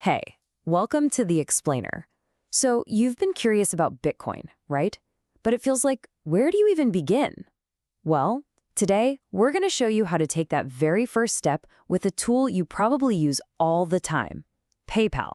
Hey, welcome to The Explainer. So, you've been curious about Bitcoin, right? But it feels like, where do you even begin? Well, today, we're going to show you how to take that very first step with a tool you probably use all the time, PayPal.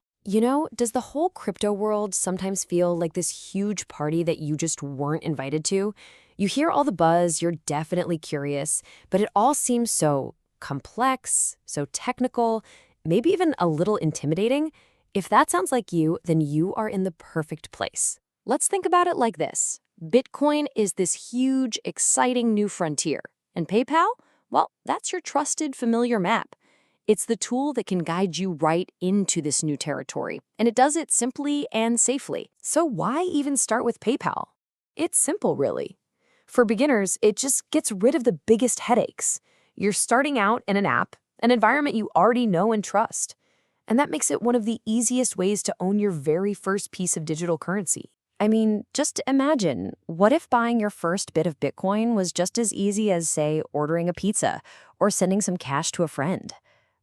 Does the whole crypto world sometimes feel like this huge party that you just weren't invited to? You hear all the buzz, you're definitely curious, but it all seems so complex, so technical, maybe even a little intimidating. If that sounds like you, then you are in the perfect place. Let's think about it like this. Bitcoin is this huge, exciting new frontier. And PayPal? Well, that's your trusted, familiar map. It's the tool that can guide you right into this new territory, and it does it simply and safely. So why even start with PayPal? It's simple, really. For beginners, it just gets rid of the biggest headaches. You're starting out in an app, an environment you already know and trust. And that makes it one of the easiest ways to own your very first piece of digital currency. I mean, just imagine, what if buying your first bit of Bitcoin was just as easy as, say, ordering a pizza or sending some cash to a friend?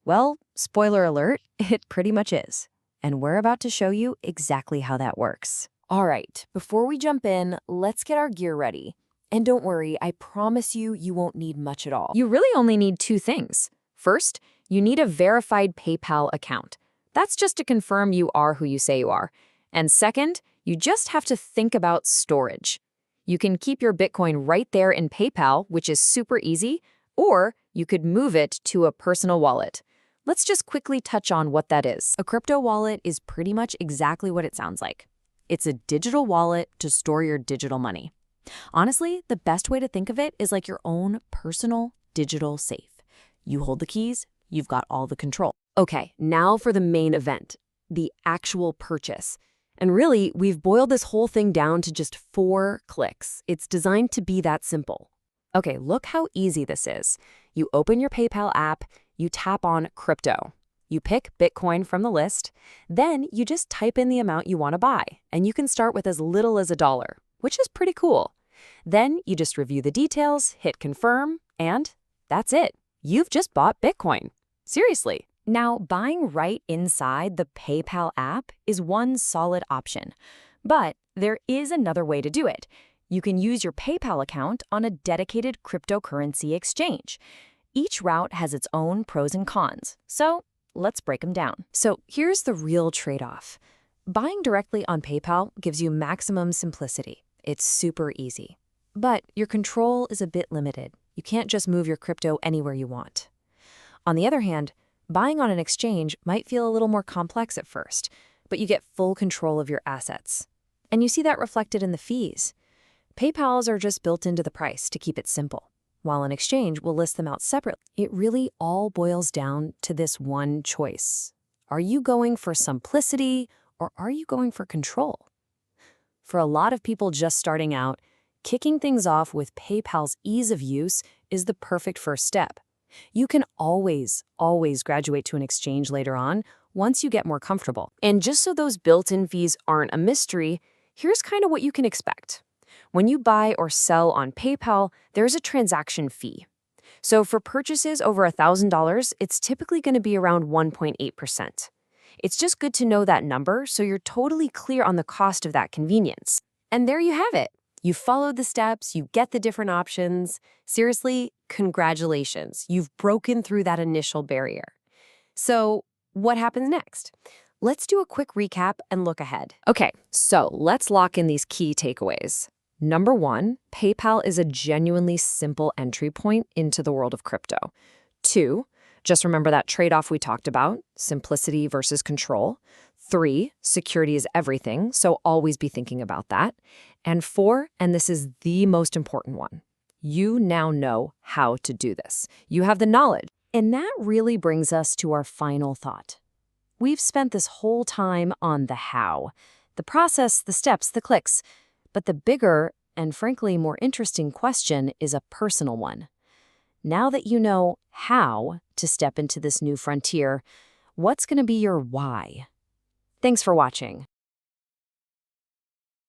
Well, spoiler alert, it pretty much is. And we're about to show you exactly how that works. All right, before we jump in, let's get our gear ready. And don't worry, I promise you, you won't need much at all. You really only need two things. First, you need a verified PayPal account. That's just to confirm you are who you say you are. And second, you just have to think about storage. You can keep your Bitcoin right there in PayPal, which is super easy, or you could move it to a personal wallet. Let's just quickly touch on what that is. A crypto wallet is pretty much exactly what it sounds like. It's a digital wallet to store your digital money. Honestly, the best way to think of it is like your own personal digital safe. You hold the keys, you've got all the control. Okay, now for the main event, the actual purchase. And really, we've boiled this whole thing down to just 4 clicks. It's designed to be that simple. Okay, look how easy this is. You open your PayPal app, you tap on crypto. You pick Bitcoin from the list, then you just type in the amount you want to buy, and you can start with as little as $1, which is pretty cool. Then you just review the details, hit confirm, and that's it. You've just bought Bitcoin. Seriously. Now, buying right inside the PayPal app is one solid option. But there is another way to do it. You can use your PayPal account on a dedicated cryptocurrency exchange. Each route has its own pros and cons, so let's break them down. So here's the real trade-off. Buying directly on PayPal gives you maximum simplicity. It's super easy. But your control is a bit limited. You can't just move your crypto anywhere you want. On the other hand, buying on an exchange might feel a little more complex at first, but you get full control of your assets. And you see that reflected in the fees. PayPal's are just built into the price to keep it simple, while an exchange will list them out separately. It really all boils down to this one choice. Are you going for simplicity, or are you going for control? For a lot of people just starting out, kicking things off with PayPal's ease of use is the perfect first step. You can always graduate to an exchange later on once you get more comfortable. And just so those built-in fees aren't a mystery, here's kind of what you can expect. When you buy or sell on PayPal, there's a transaction fee. So for purchases over $1,000, it's typically going to be around 1.8%. It's just good to know that number so you're totally clear on the cost of that convenience. And there you have it. You followed the steps, you get the different options. Seriously, congratulations. You've broken through that initial barrier. So what happens next? Let's do a quick recap and look ahead. Okay, so let's lock in these key takeaways. Number 1, PayPal is a genuinely simple entry point into the world of crypto. 2, just remember that trade-off we talked about, simplicity versus control. 3, security is everything, so always be thinking about that. And 4, and this is the most important one, you now know how to do this. You have the knowledge. And that really brings us to our final thought. We've spent this whole time on the how, the process, the steps, the clicks. But the bigger and frankly more interesting question is a personal one. Now that you know how to step into this new frontier, what's going to be your why? Thanks for watching.